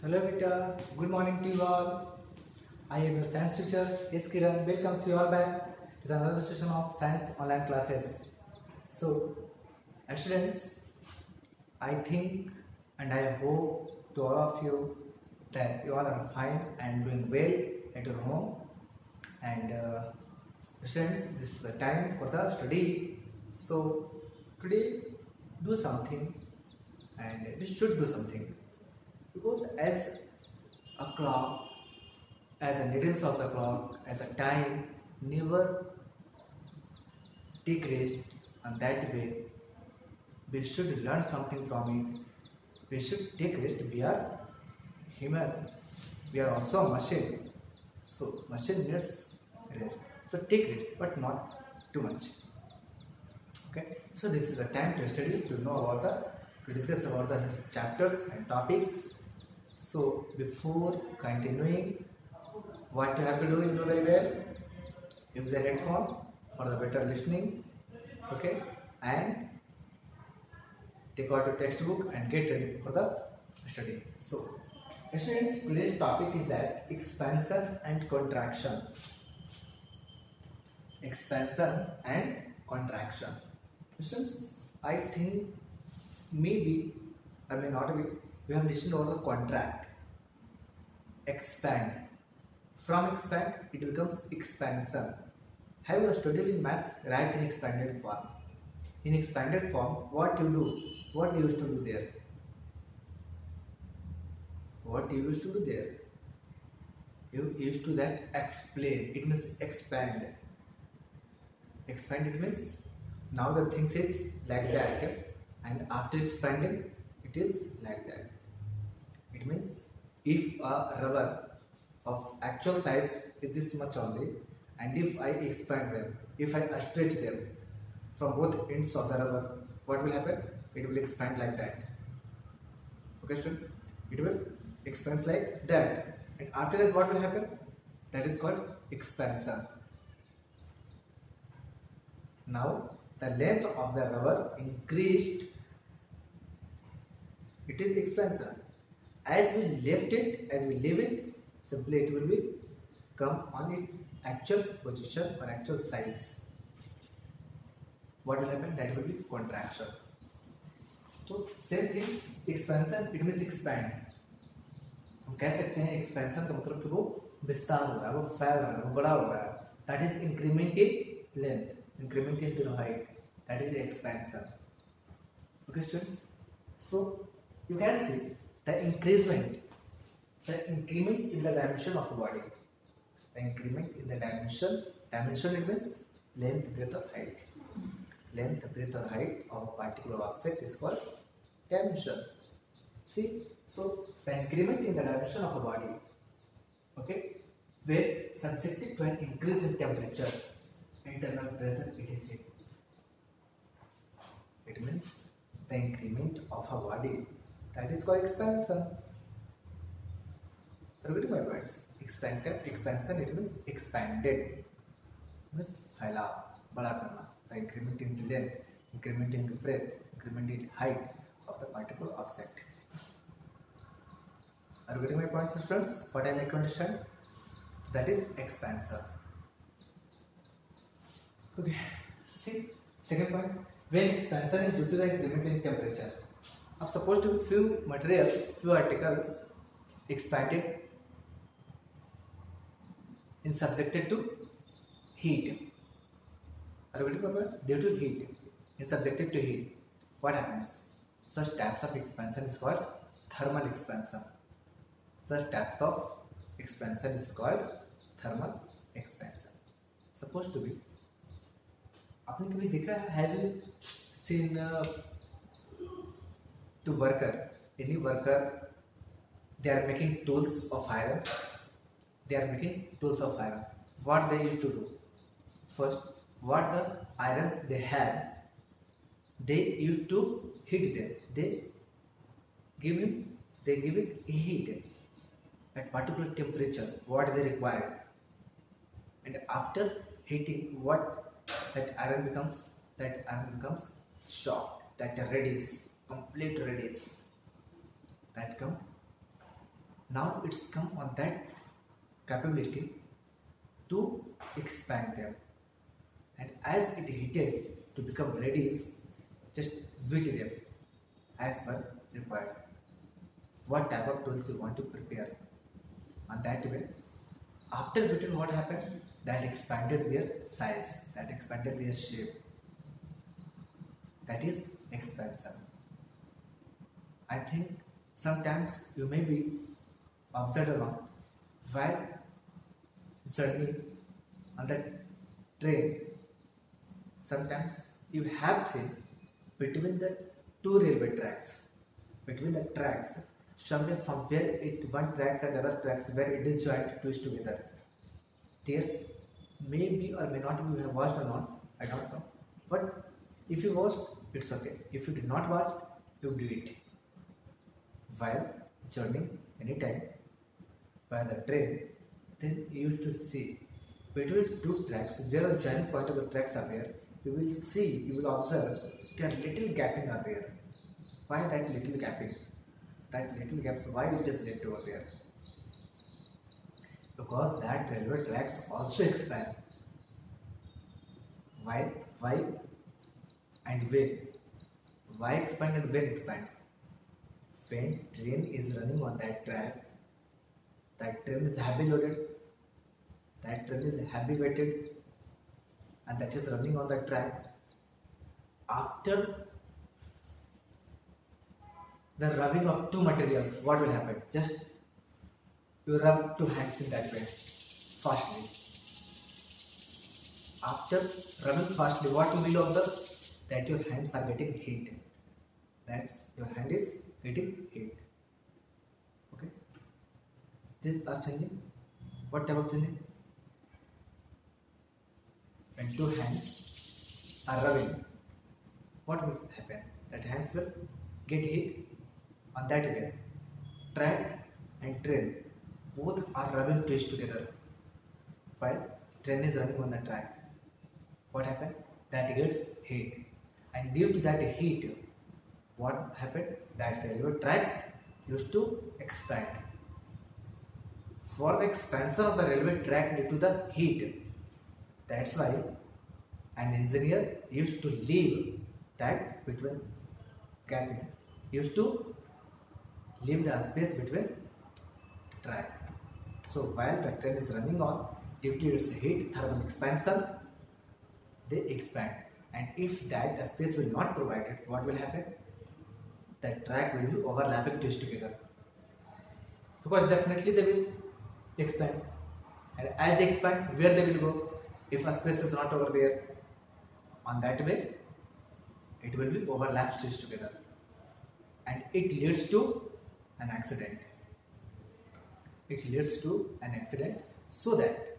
Hello Vita, good morning to you all. I am your science teacher S. Kiran. Welcomes you all back to another session of science online classes. So, students, I think and I hope to all of you that you all are fine and doing well at your home. And students, this is the time for the study. So, today do something and we should do something because as a clock, as a needles of the clock, as a time never take rest, and that way we should learn something from it. We should take rest. We are human. We are also a machine. So machine needs rest. So take rest, but not too much. Okay. So this is the time to study, to know about to discuss about the chapters and topics. So before continuing, what you have to do, you know very well. Use the headphone for the better listening. Okay, and take out your textbook and get ready for the study. So, students, today's topic is that expansion and contraction. Expansion and contraction. Students, I think maybe, I may not be, we have listened about the contract. Expand. From expand, it becomes expansion. Have you studied in math? Write in expanded form. In expanded form, what you do? What you used to do there? What you used to do there? You used to that explain. It means expand. Expand it means now the thing is like that, and after expanding, it is like that. It means if a rubber of actual size is this much only, and if I expand them, if I stretch them from both ends of the rubber, what will happen? It will expand like that. Okay, students? It will expand like that. And after that, what will happen? That is called expansion. Now, the length of the rubber increased. It is expansion. As we left it, as we leave it, simply it will be come on its actual position or actual size. What will happen? That will be contraction. So same thing, expansion, it means expand. हम कह सकते हैं expansion का मतलब कि वो विस्तार हो रहा है, वो फैल रहा है, वो बड़ा हो रहा है. That is increment in length, increment in height. That is the expansion. Okay, students. So you can see the increment in the dimension of the body. The increment in the dimension it means length, breadth or height. Length, breadth or height of a particular object is called dimension. See, so the increment in the dimension of a body, okay, where subjected to an increase in temperature, internal pressure, etc. It means the increment of a body, that is called expansion. Repeat my words. Expansion, it means expanded. Means फैला, बड़ा करना. The increment in length, increment in breadth, increment in height of the particle object. Are you getting my points, students? What I make to understand? That is expansion. Okay. See, second point. When expansion is due to the increment in temperature. Now, suppose to few materials, few articles expanded is subjected to heat. Are you getting my points? Due to heat, is subjected to heat. What happens? Such types of expansion is called thermal expansion. Such types of expansion is called thermal expansion. Supposed to be. आपने कभी देखा है? Have you seen to worker? Any worker, they are making tools of iron. They are making tools of iron. What they used to do? First, what the irons they had, they used to heat them. They give it heat at particular temperature what they require, and after heating, what that iron becomes soft, that reddish, complete reddish, that come Now it's come on that capability to expand them, and as it heated to become ready, just wet them as per required. What type of tools you want to prepare on that way. After wetting, what happened? That expanded their size, that expanded their shape. That is expansion. I think sometimes you may be observed along while journey on the train. Sometimes you have seen between the two railway tracks, between the tracks, somewhere from where it one tracks and other tracks where it is joined twist together. There may be or may not be you have watched or not, I don't know. But if you watched, it's okay. If you did not watch, you do it. While journeying anytime by the train, then you used to see between two tracks, where a joining point of the tracks are there, you will see, you will observe there are little gapping are there. Why that little gapping? That little gaps, why it is left over there? Because that railway tracks also expand. Why and when? Why expand and when expand? When train is running on that track, that train is heavy loaded, that train is heavy weighted, and that is running on the track. After the rubbing of two materials, what will happen? Just you rub two hands in that way, fastly. After rubbing fastly, what you will observe? That your hands are getting heat. That's your hand is getting heat. Okay. This are changing. What type of changing? When two hands are rubbing, what will happen? That hands will get heat on that way. Track and train both are rubbing twist together. While train is running on the track, what happened? That gets heat, and due to that heat, what happened? That railway track used to expand. For the expansion of the railway track due to the heat, that's why an engineer used to leave that between gapping, used to leave the space between track. So while the train is running on, due to its heat thermal expansion, they expand. And if that space will not provided, what will happen? The track will be overlapping twist together. Because definitely they will expand. And as they expand, where they will go? If a space is not over there, on that way, it will be overlapped twist together. And it leads to an accident. It leads to an accident, so that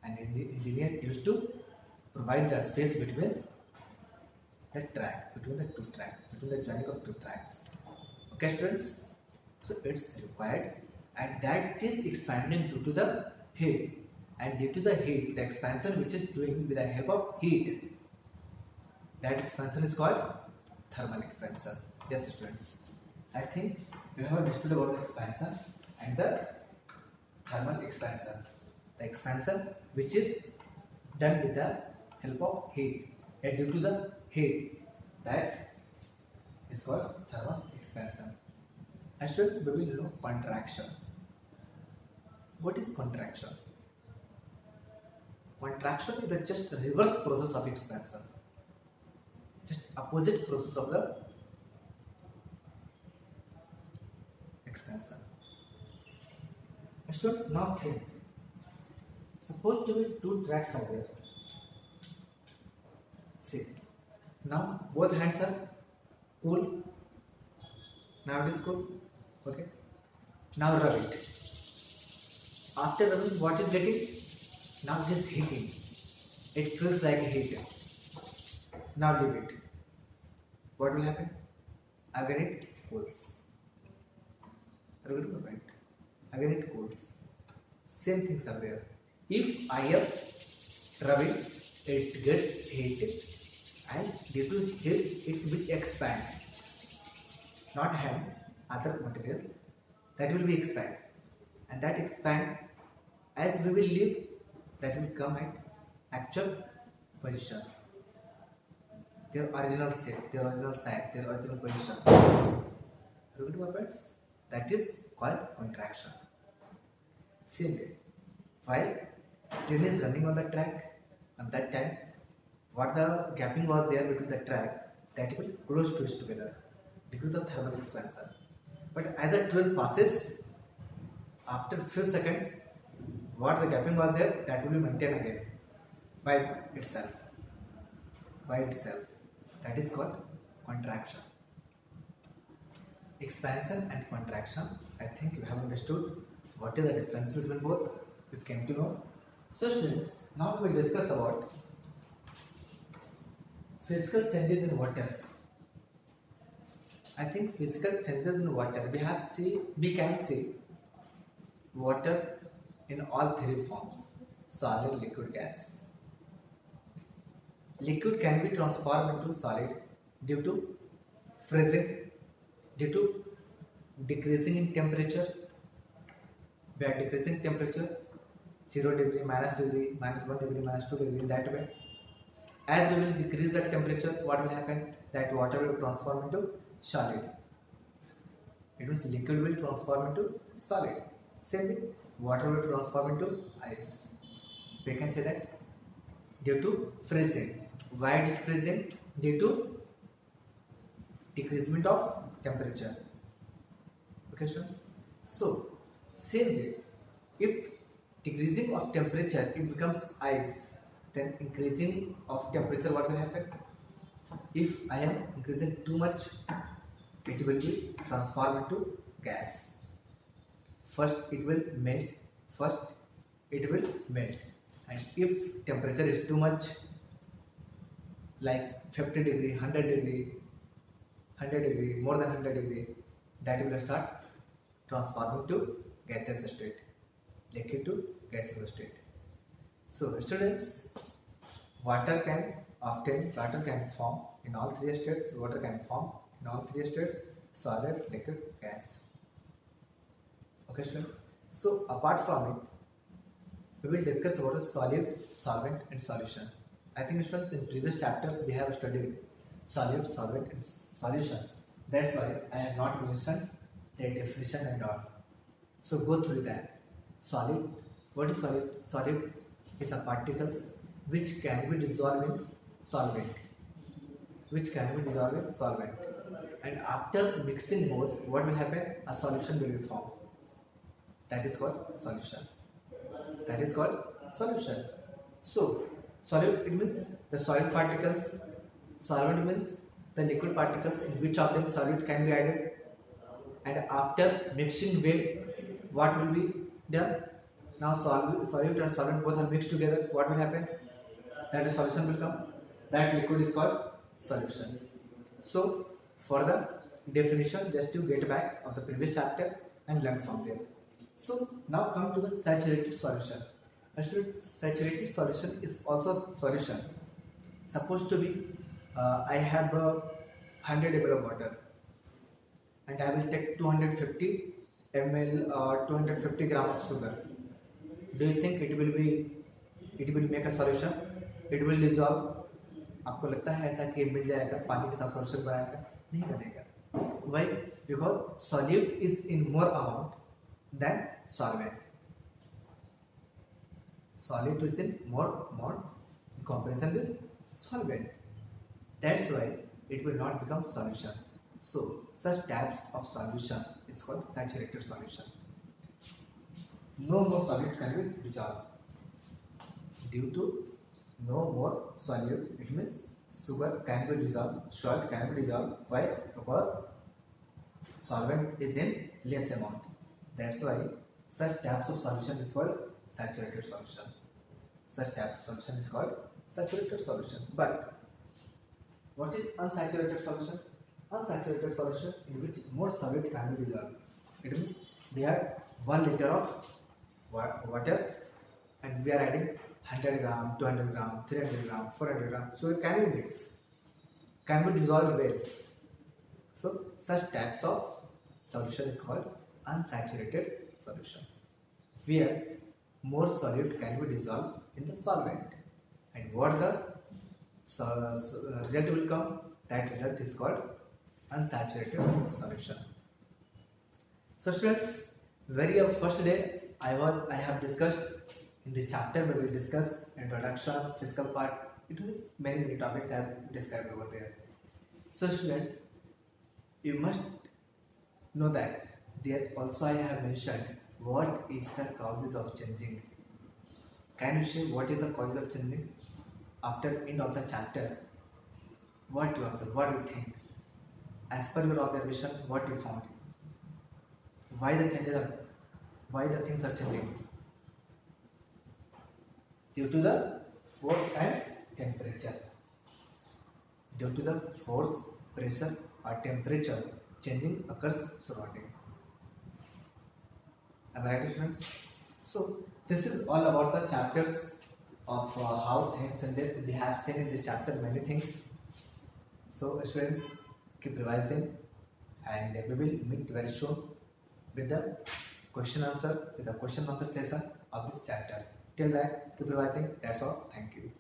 an engineer used to provide the space between the track, between the two tracks, between the joining of two tracks. Okay, students? So it's required, and that is expanding due to the heat. And due to the heat, the expansion which is doing with the help of heat, that expansion is called thermal expansion. Yes, students. I think you have understood about the expansion and the thermal expansion. The expansion which is done with the help of heat, and due to the heat, that is called thermal expansion. And students, we will know contraction. What is contraction? Contraction is just a reverse process of expansion, just opposite process of the expansion. Students, now think, supposed to be two tracks are there. See, now both hands are cool. Now it is cool. Okay. Now rub it. After rubbing, what is getting? Now it is heating. It feels like a heat. Now leave it. What will happen? Again it cools. Again it cools. Same things are there. If I am rubbing, it gets heated, and due to heat, it will expand. Not hand, other materials, that will be expand. and that expand as we will leave, that will come at actual position, their original shape, their original size, their original position. Repeat my friends. That is called contraction. Same way, while train is running on the track, at that time, what the gapping was there between the track, that will close twist together due to the thermal expansion. But as the train passes, after few seconds, what the gapping was there, that will be maintained again by itself. By itself. That is called contraction. Expansion and contraction. I think you have understood what is the difference between both. You came to know. So students, now we will discuss about physical changes in water. I think physical changes in water. We can see water in all three forms: solid, liquid, gas. Liquid can be transformed into solid due to freezing, due to decreasing in temperature. We are decreasing temperature 0 degree, -degree, -1 degree, -2 degree, that way. As we will decrease the temperature, what will happen? That water will transform into solid. It means liquid will transform into solid. Same way, water will transform into ice. We can say that due to freezing. Why it is freezing? Due to decreasement of temperature. Okay, students. So, same way, if decreasing of temperature it becomes ice, then increasing of temperature, what will happen? If I am increasing too much, it will be transformed into gas. First it will melt. And if temperature is too much, like 50 degree, 100 degree, more than 100 degree, that will start transforming to gaseous state, liquid to gaseous state. So students, water can form in all three states. Water can form in all three states: solid, liquid, gas. Okay, students. So apart from it, we will discuss about solid, solvent, and solution. I think, students, in previous chapters we have studied solid, solvent, and solution. That's why I have not mentioned their definition and all. So go through that. Solid. What is solid? Solid is a particles which can be dissolved in solvent. And after mixing both, what will happen? A solution will be formed. That is called solution. So, solid, it means the solid particles. Solvent means the liquid particles in which of them solid can be added. And after mixing well, what will be done? Now solid and solvent both are mixed together. What will happen? That a solution will come. That liquid is called solution. So for the definition, just to get back of the previous chapter and learn from there. So now come to the saturated solution. Actually, saturated solution is also solution. Supposed to be, I have 100 ml of water, and I will take 250 ml or 250 gram of sugar. Do you think it will make a solution? It will dissolve. आपको लगता है ऐसा कि मिल जाएगा, पानी के साथ solution बनाएगा? नहीं बनेगा. Why? Because solute is in more amount than solvent. Solute is in more amount in comparison with solvent. That's why it will not become solution. So such types of solution is called saturated solution. No more solute can be dissolved. Due to no more solute, it means sugar can be dissolved, salt can be dissolved. Why? Because solvent is in less amount. That's why such types of solution is called saturated solution. But what is unsaturated solution? Unsaturated solution in which more solute can be dissolved. It means we have 1 liter of water and we are adding 100 gram, 200 gram, 300 gram, 400 gram. So it can be mixed, can be dissolved well. So such types of solution is called unsaturated solution. where more solute can be dissolved in the solvent. And what the result will come? That result is called unsaturated solution. So students, very first day I have discussed in this chapter where we discuss introduction, physical part. It was many topics I have described over there. So students, you must know that there also I have mentioned what is the causes of changing. Can you say what is the cause of changing? After end of the chapter, what you observe, what you think? As per your observation, what you found? Why the changes are, why the things are changing? Due to the force and temperature. Due to the force, pressure or temperature changing occurs surrounding. Am I right, students? So this is all about the chapters of how things change. We have seen in this chapter many things. So students, keep revising, and we will meet very soon with the question answer session of this chapter. Till that, keep revising. That's all. Thank you.